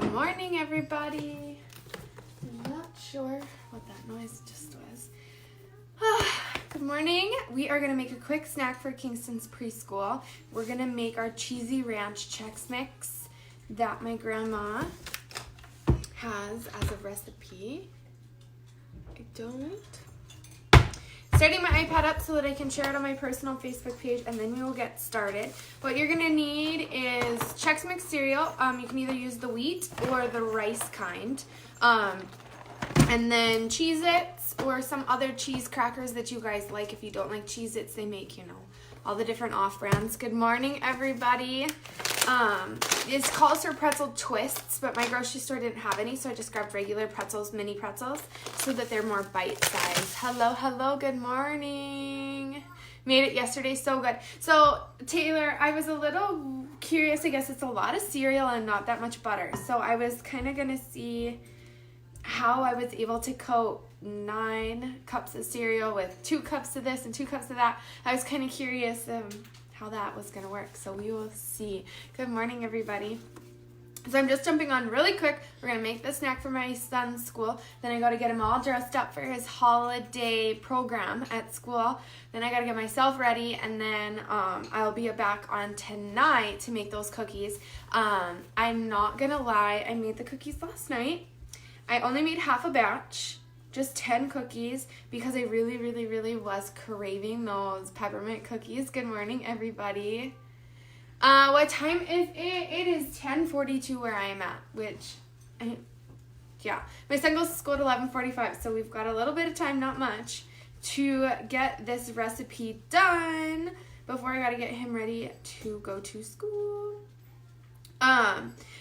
Good morning, everybody. I'm not sure what that noise just was. Good morning. We are going to make a quick snack for Kingston's preschool. We're going to make our cheesy ranch Chex Mix that my grandma has as a recipe. Starting my iPad up so that I can share it on my personal Facebook page, and then we will get started. What you're gonna need is Chex Mix cereal. You can either use the wheat or the rice kind. And then Cheez-Its or some other cheese crackers that you guys like. If you don't like Cheez-Its, they make, all the different off-brands. Good morning, everybody. It calls for pretzel twists, but my grocery store didn't have any, so I just grabbed regular pretzels, mini pretzels, so that they're more bite-sized. Hello, good morning. Made it yesterday, so good. So, Taylor, I was a little curious. I guess it's a lot of cereal and not that much butter. So I was kind of going to see how I was able to coat 9 cups of cereal with 2 cups of this and 2 cups of that. I was kind of curious how that was going to work, so we will see. Good morning, everybody. So I'm just jumping on really quick. We're going to make the snack for my son's school. Then I got to get him all dressed up for his holiday program at school. Then I got to get myself ready, and then I'll be back on tonight to make those cookies. I'm not going to lie. I made the cookies last night. I only made half a batch, just 10 cookies, because I really was craving those peppermint cookies. Good morning, everybody. What time is it? It is 10:42 where I am at, my son goes to school at 11:45, so we've got a little bit of time, not much, to get this recipe done before I gotta get him ready to go to school.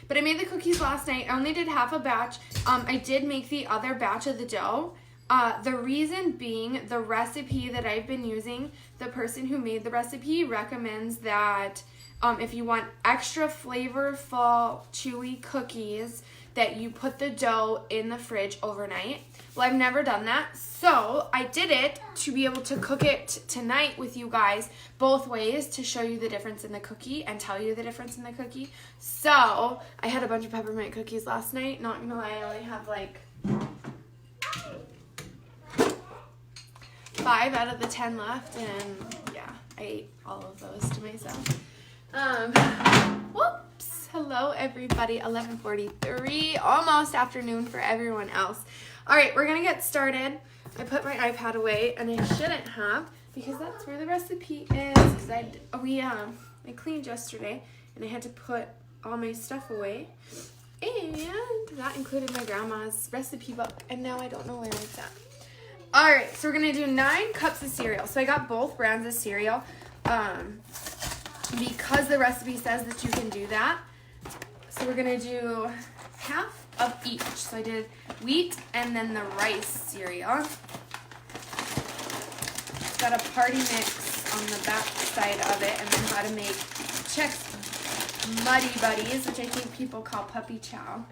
But I made the cookies last night. I only did half a batch. I did make the other batch of the dough. The reason being, the recipe that I've been using, the person who made the recipe recommends that if you want extra flavorful, chewy cookies, that you put the dough in the fridge overnight. Well, I've never done that, so I did it to be able to cook it tonight with you guys both ways, to show you the difference in the cookie and tell you the difference in the cookie. So I had a bunch of peppermint cookies last night. Not gonna lie, I only have like 5 out of the 10 left, and yeah, I ate all of those to myself. Whoops. Hello, everybody. 11:43, almost afternoon for everyone else. All right, we're gonna get started. I put my iPad away, and I shouldn't have, because that's where the recipe is. Because I cleaned yesterday, and I had to put all my stuff away, and that included my grandma's recipe book, and now I don't know where it's at. All right, so we're gonna do 9 cups of cereal. So I got both brands of cereal, because the recipe says that you can do that. So we're gonna do half of each. So I did wheat and then the rice cereal. Got a party mix on the back side of it, and then how to make Chex Muddy Buddies, which I think people call puppy chow.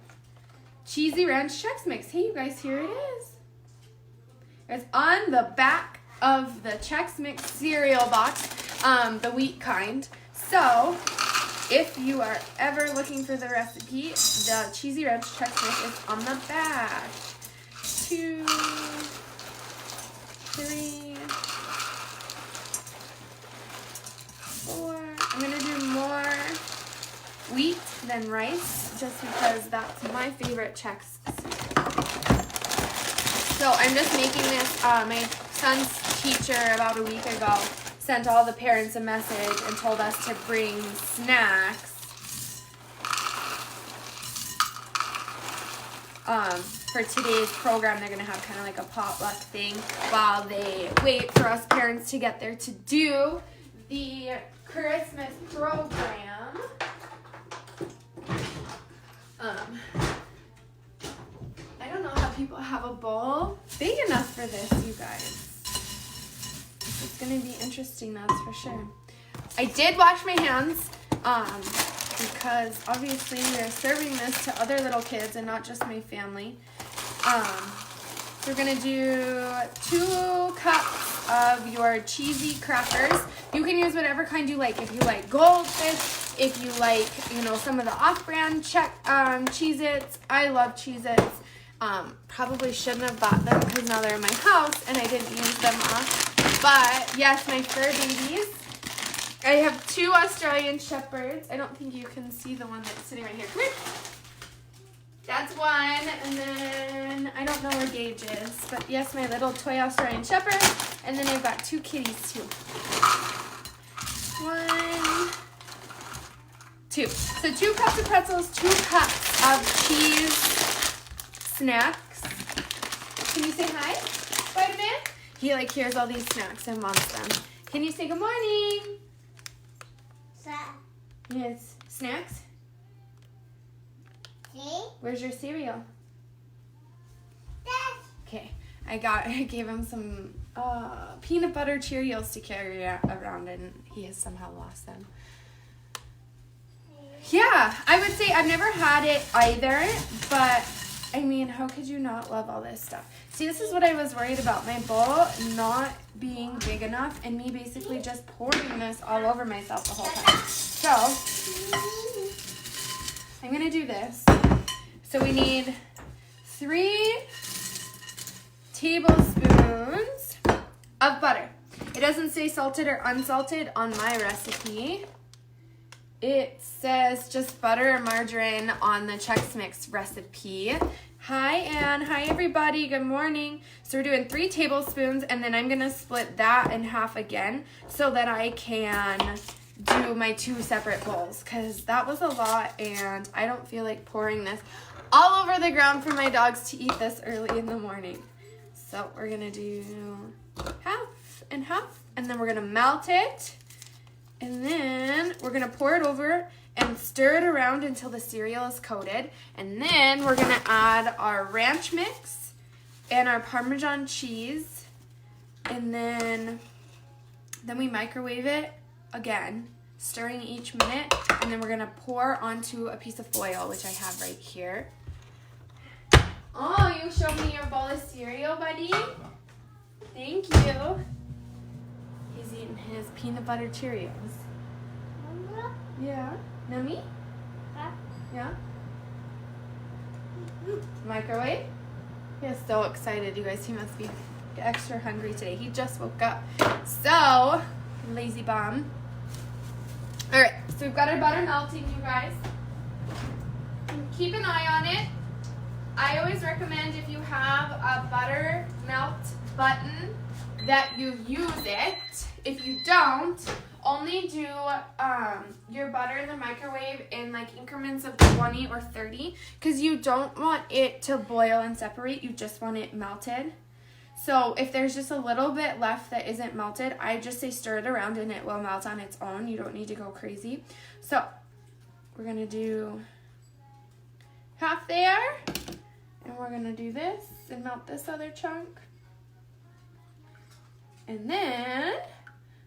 Cheesy ranch Chex Mix. Hey, you guys, here it is. It's on the back of the Chex Mix cereal box, the wheat kind. So, if you are ever looking for the recipe, the cheesy ranch Chex Mix is on the back. 2, 3, 4. I'm going to do more wheat than rice, just because that's my favorite Chex cereal. So I'm just making this. My son's teacher about a week ago sent all the parents a message and told us to bring snacks for today's program. They're going to have kind of like a potluck thing while they wait for us parents to get there to do the Christmas program. I don't know how people have a bowl big enough for this, you guys. It's going to be interesting, that's for sure. I did wash my hands because obviously we are serving this to other little kids and not just my family. So we're going to do 2 cups of your cheesy crackers. You can use whatever kind you like. If you like goldfish, If you like, you know, some of the off-brand Cheez-Its, I love Cheez-Its. Probably shouldn't have bought them because now they're in my house and I didn't use them all. But yes, my fur babies. I have 2 Australian Shepherds. I don't think you can see the one that's sitting right here. Come here. That's one, and then I don't know where Gage is, but yes, my little toy Australian Shepherd, and then I've got 2 kitties too. 1, 2. So 2 cups of pretzels, 2 cups of cheese snacks. Can you say hi, Spider-Man? He like hears all these snacks and wants them. Can you say good morning? Yes. Snacks? Where's your cereal? Okay, I gave him some peanut butter Cheerios to carry around, and he has somehow lost them. Yeah, I would say I've never had it either, but I mean, how could you not love all this stuff? See, this is what I was worried about, my bowl not being big enough and me basically just pouring this all over myself the whole time. So, I'm going to do this. So we need 3 tablespoons of butter. It doesn't say salted or unsalted on my recipe. It says just butter or margarine on the Chex Mix recipe. Hi, Anne. Hi, everybody. Good morning. So we're doing 3 tablespoons, and then I'm going to split that in half again so that I can do my 2 separate bowls, because that was a lot, and I don't feel like pouring this all over the ground for my dogs to eat this early in the morning. So we're going to do half and half, and then we're going to melt it. And then we're going to pour it over and stir it around until the cereal is coated. And then we're going to add our ranch mix and our Parmesan cheese. And then we microwave it again, stirring each minute. And then we're going to pour onto a piece of foil, which I have right here. Oh, you showed me your bowl of cereal, buddy? Thank you. He's eating his peanut butter Cheerios. Yeah. Nummy? Yeah. Microwave? He is so excited, you guys. He must be extra hungry today. He just woke up. So, lazy bum. All right. So we've got our butter melting, you guys. Keep an eye on it. I always recommend if you have a butter melt button that you use it. If you don't, only do your butter in the microwave in like increments of 20 or 30, because you don't want it to boil and separate. You just want it melted. So if there's just a little bit left that isn't melted, I just say stir it around and it will melt on its own. You don't need to go crazy. So we're going to do half there, and we're going to do this and melt this other chunk. And then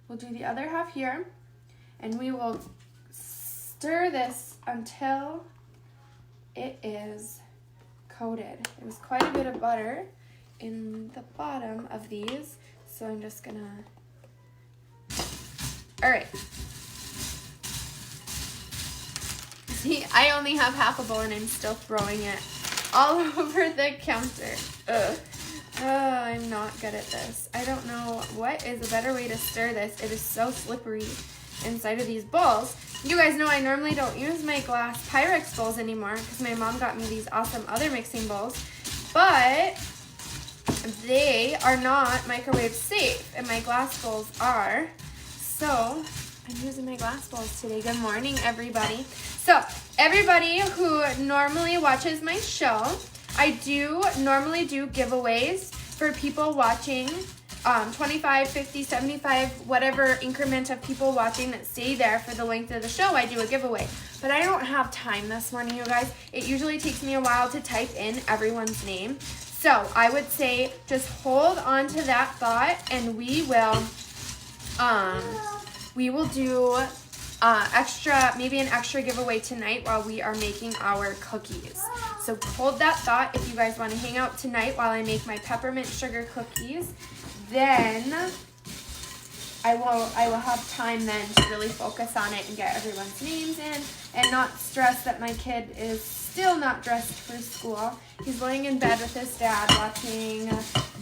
we'll do the other half here, and we will stir this until it is coated. It was quite a bit of butter in the bottom of these, so I'm just gonna... All right. See, I only have half a bowl and I'm still throwing it all over the counter. Ugh. Oh, I'm not good at this. I don't know what is a better way to stir this. It is so slippery inside of these bowls. You guys know I normally don't use my glass Pyrex bowls anymore because my mom got me these awesome other mixing bowls, but they are not microwave safe, and my glass bowls are. So I'm using my glass bowls today. Good morning, everybody. So everybody who normally watches my show, I normally do giveaways for people watching, 25, 50, 75, whatever increment of people watching that stay there for the length of the show, I do a giveaway. But I don't have time this morning, you guys. It usually takes me a while to type in everyone's name. So I would say just hold on to that thought, and we will do maybe an extra giveaway tonight while we are making our cookies. So hold that thought if you guys want to hang out tonight while I make my peppermint sugar cookies. Then I will have time then to really focus on it and get everyone's names in and not stress that my kid is still not dressed for school. He's laying in bed with his dad watching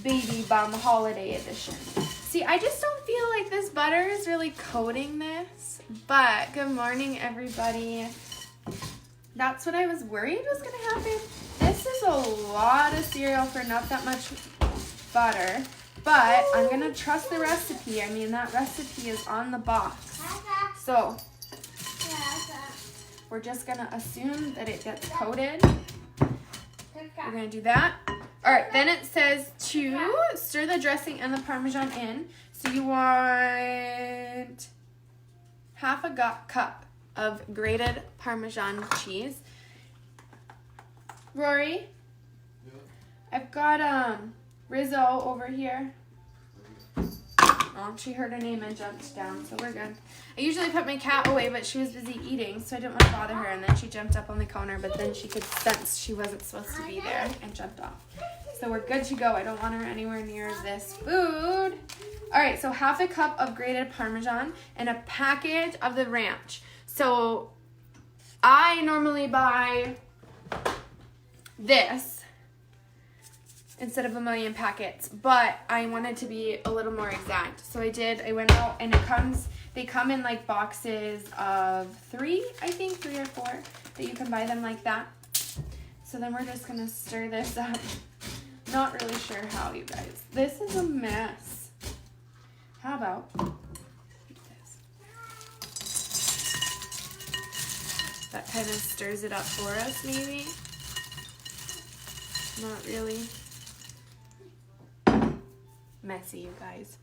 Baby Bum Holiday Edition. See, I just don't feel like this butter is really coating this, but good morning, everybody. That's what I was worried was going to happen. This is a lot of cereal for not that much butter, but I'm going to trust the recipe. I mean, that recipe is on the box. So we're just going to assume that it gets coated. We're going to do that. All right, then it says to stir the dressing and the Parmesan in. So you want half a cup of grated Parmesan cheese. Rory, yeah. I've got Rizzo over here. Oh, she heard her name and jumped down, so we're good. I usually put my cat away, but she was busy eating, so I didn't want to bother her, and then she jumped up on the counter, but then she could sense she wasn't supposed to be there and jumped off. So we're good to go. I don't want her anywhere near this food. All right, so half a cup of grated Parmesan and a package of the ranch. So I normally buy this instead of a million packets, but I wanted to be a little more exact. So I went out and they come in like boxes of 3, I think 3 or 4 that you can buy them like that. So then we're just gonna stir this up. Not really sure how, you guys. This is a mess. How about that kind of stirs it up for us, maybe? Not really. Messy, you guys.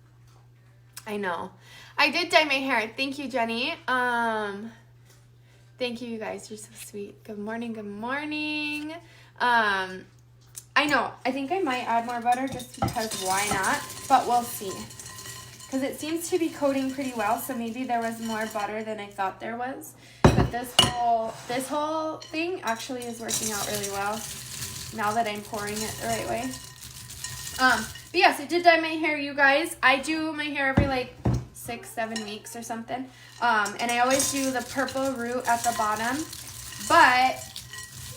I know. I did dye my hair. Thank you, Jenny. Thank you, you guys. You're so sweet. Good morning, good morning. I know. I think I might add more butter just because why not? But we'll see. Because it seems to be coating pretty well, so maybe there was more butter than I thought there was. But this whole thing actually is working out really well now that I'm pouring it the right way. But yes, I did dye my hair, you guys. I do my hair every like 6-7 weeks or something. And I always do the purple root at the bottom. But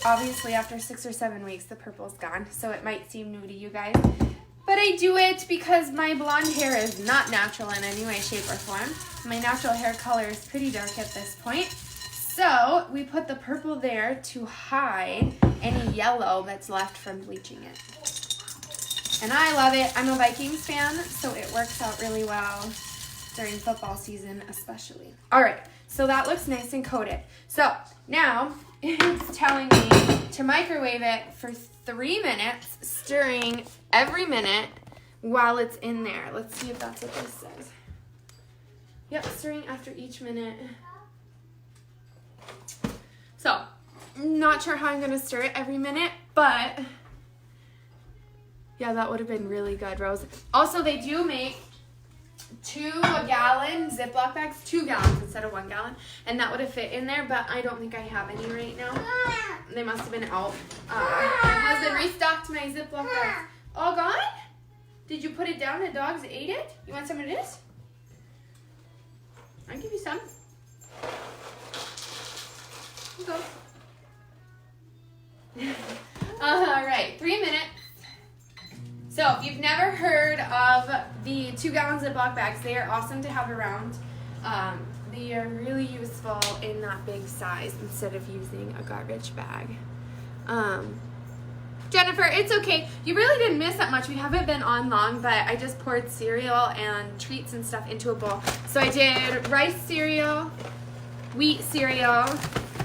obviously after 6 or 7 weeks, the purple's gone. So it might seem new to you guys. But I do it because my blonde hair is not natural in any way, shape, or form. My natural hair color is pretty dark at this point. So we put the purple there to hide any yellow that's left from bleaching it. And I love it. I'm a Vikings fan, so it works out really well during football season especially. All right, so that looks nice and coated. So now it's telling me to microwave it for 3 minutes, stirring every minute while it's in there. Let's see if that's what this says. Yep, stirring after each minute. So, not sure how I'm going to stir it every minute, but yeah, that would have been really good, Rose. Also, they do make 2-gallon Ziploc bags, 2 gallons instead of 1 gallon, and that would have fit in there, but I don't think I have any right now. They must have been out. My husband restocked my Ziploc bags. All gone? Did you put it down? The dogs ate it? You want some of this? I'll give you some. Go. All right, 3 minutes. So if you've never heard of the 2-gallon Ziploc bags, they are awesome to have around. They are really useful in that big size instead of using a garbage bag. Jennifer, it's okay. You really didn't miss that much. We haven't been on long, but I just poured cereal and treats and stuff into a bowl. So I did rice cereal, wheat cereal.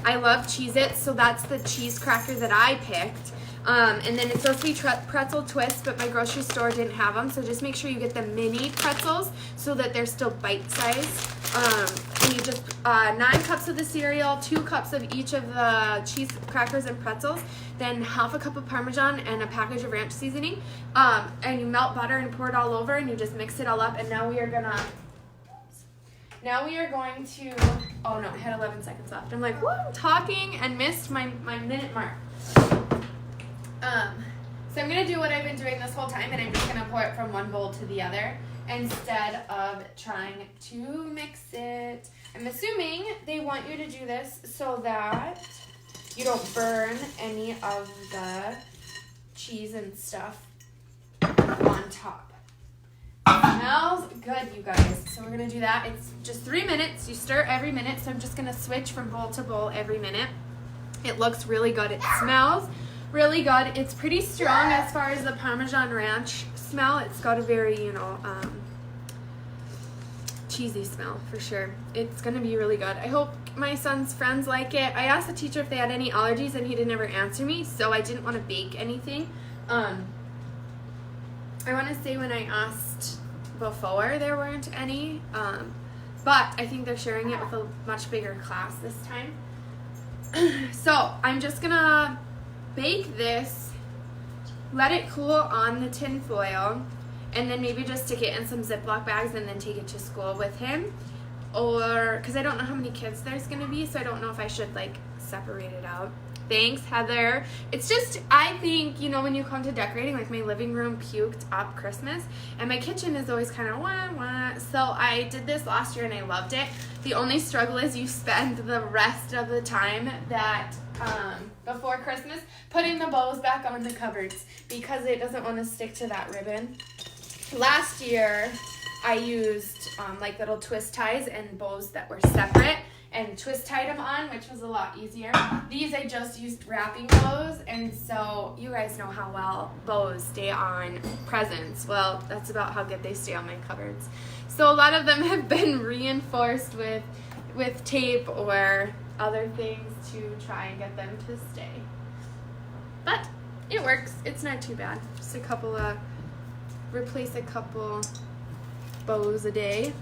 I love Cheez-Its, so that's the cheese cracker that I picked. And then it's supposed to be pretzel twists, but my grocery store didn't have them. So just make sure you get the mini pretzels so that they're still bite-sized. And you just, 9 cups of the cereal, 2 cups of each of the cheese crackers and pretzels, then half a cup of Parmesan and a package of ranch seasoning. And you melt butter and pour it all over, and you just mix it all up. And now we are going to, oh no, I had 11 seconds left. I'm like, woo, I'm talking and missed my minute mark. So I'm going to do what I've been doing this whole time, and I'm just going to pour it from one bowl to the other instead of trying to mix it. I'm assuming they want you to do this so that you don't burn any of the cheese and stuff on top. Smells good, you guys. So we're gonna do that. It's just 3 minutes. You stir every minute. So I'm just gonna switch from bowl to bowl every minute. It looks really good. It smells really good. It's pretty strong as far as the Parmesan ranch smell. It's got a very, cheesy smell for sure. It's gonna be really good. I hope my son's friends like it. I asked the teacher if they had any allergies and he didn't ever answer me, so I didn't want to bake anything. I want to say when I asked before there weren't any, but I think they're sharing it with a much bigger class this time. So I'm just gonna bake this, let it cool on the tin foil, and then maybe just stick it in some Ziploc bags and then take it to school with him. Or, because I don't know how many kids there's gonna be, so I don't know if I should like separate it out. Thanks, Heather. It's just, I think, when you come to decorating, like my living room puked up Christmas, and my kitchen is always kind of wah. So I did this last year and I loved it. The only struggle is you spend the rest of the time that before Christmas putting the bows back on the cupboards because it doesn't want to stick to that ribbon. Last year I used like little twist ties and bows that were separate and twist tied them on, which was a lot easier. These I just used wrapping bows, and so you guys know how well bows stay on presents. Well, that's about how good they stay on my cupboards. So a lot of them have been reinforced with tape or other things to try and get them to stay. But it works. It's not too bad. Just replace a couple bows a day.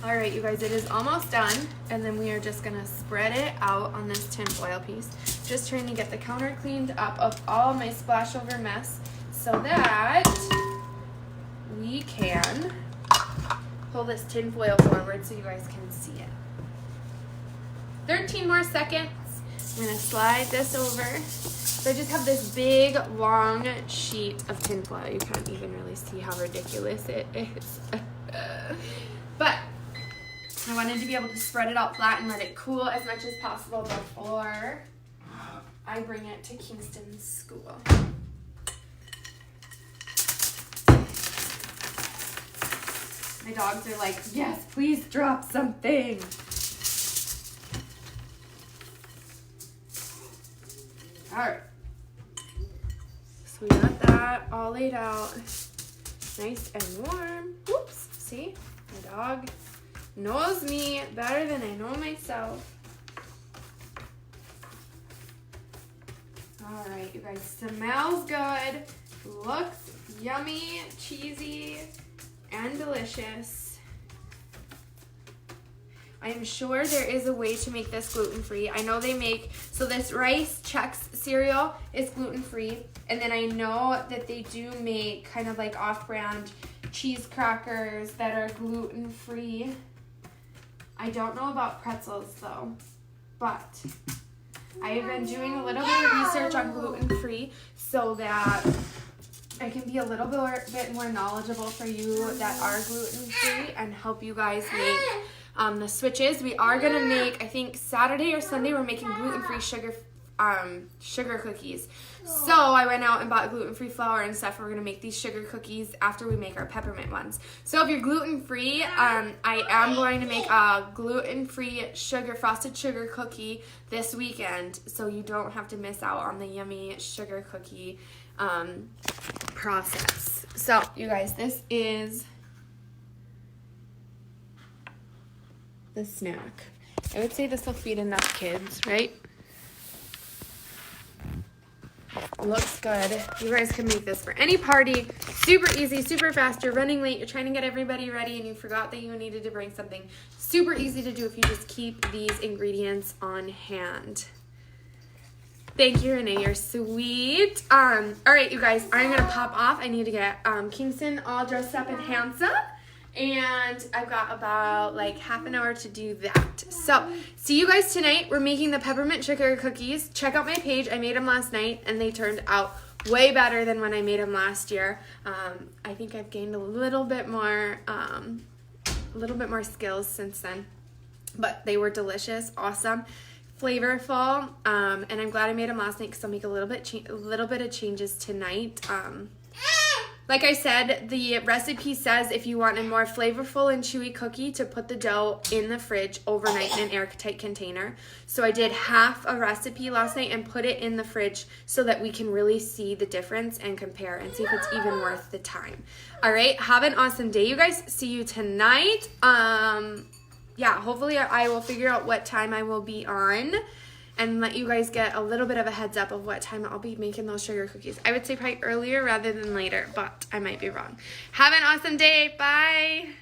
All right, you guys, it is almost done, and then we are just gonna spread it out on this tin foil piece. Just trying to get the counter cleaned up of all my splash over mess so that we can pull this tin foil forward so you guys can see it. 13 more seconds. I'm gonna slide this over. So I just have this big, long sheet of tin foil. You can't even really see how ridiculous it is. But I wanted to be able to spread it out flat and let it cool as much as possible before I bring it to Kingston's school. My dogs are like, yes, please drop something. All right. So we got that all laid out nice and warm. Whoops, see? My dog knows me better than I know myself. All right, you guys, smells good, looks yummy, cheesy, and delicious. I am sure there is a way to make this gluten-free. I know they make, so this Rice Chex cereal is gluten-free, and then I know that they do make kind of like off-brand cheese crackers that are gluten-free. I don't know about pretzels though, but I have been doing a little bit of research on gluten-free so that I can be a little bit more knowledgeable for you that are gluten-free and help you guys make the switches. We are going to make, I think Saturday or Sunday, we're making gluten-free sugar cookies. So I went out and bought gluten-free flour and stuff. We're going to make these sugar cookies after we make our peppermint ones. So if you're gluten-free, I am going to make a gluten-free frosted sugar cookie this weekend, so you don't have to miss out on the yummy sugar cookie process. So you guys, this is the snack. I would say this will feed enough kids, right? Looks good. You guys can make this for any party. Super easy, super fast. You're running late. You're trying to get everybody ready and you forgot that you needed to bring something. Super easy to do if you just keep these ingredients on hand. Thank you, Renee. You're sweet. All right, you guys. I'm going to pop off. I need to get Kingston all dressed up and handsome. And I've got about like half an hour to do that. So, see you guys tonight. We're making the peppermint sugar cookies. Check out my page. I made them last night and they turned out way better than when I made them last year. I think I've gained a little bit more skills since then, but they were delicious, awesome, flavorful, and I'm glad I made them last night because I'll make a little bit of changes tonight. Like I said, the recipe says if you want a more flavorful and chewy cookie to put the dough in the fridge overnight in an airtight container. So I did half a recipe last night and put it in the fridge so that we can really see the difference and compare and see if it's even worth the time. All right, have an awesome day, you guys. See you tonight. Yeah, hopefully I will figure out what time I will be on and let you guys get a little bit of a heads up of what time I'll be making those sugar cookies. I would say probably earlier rather than later, but I might be wrong. Have an awesome day. Bye.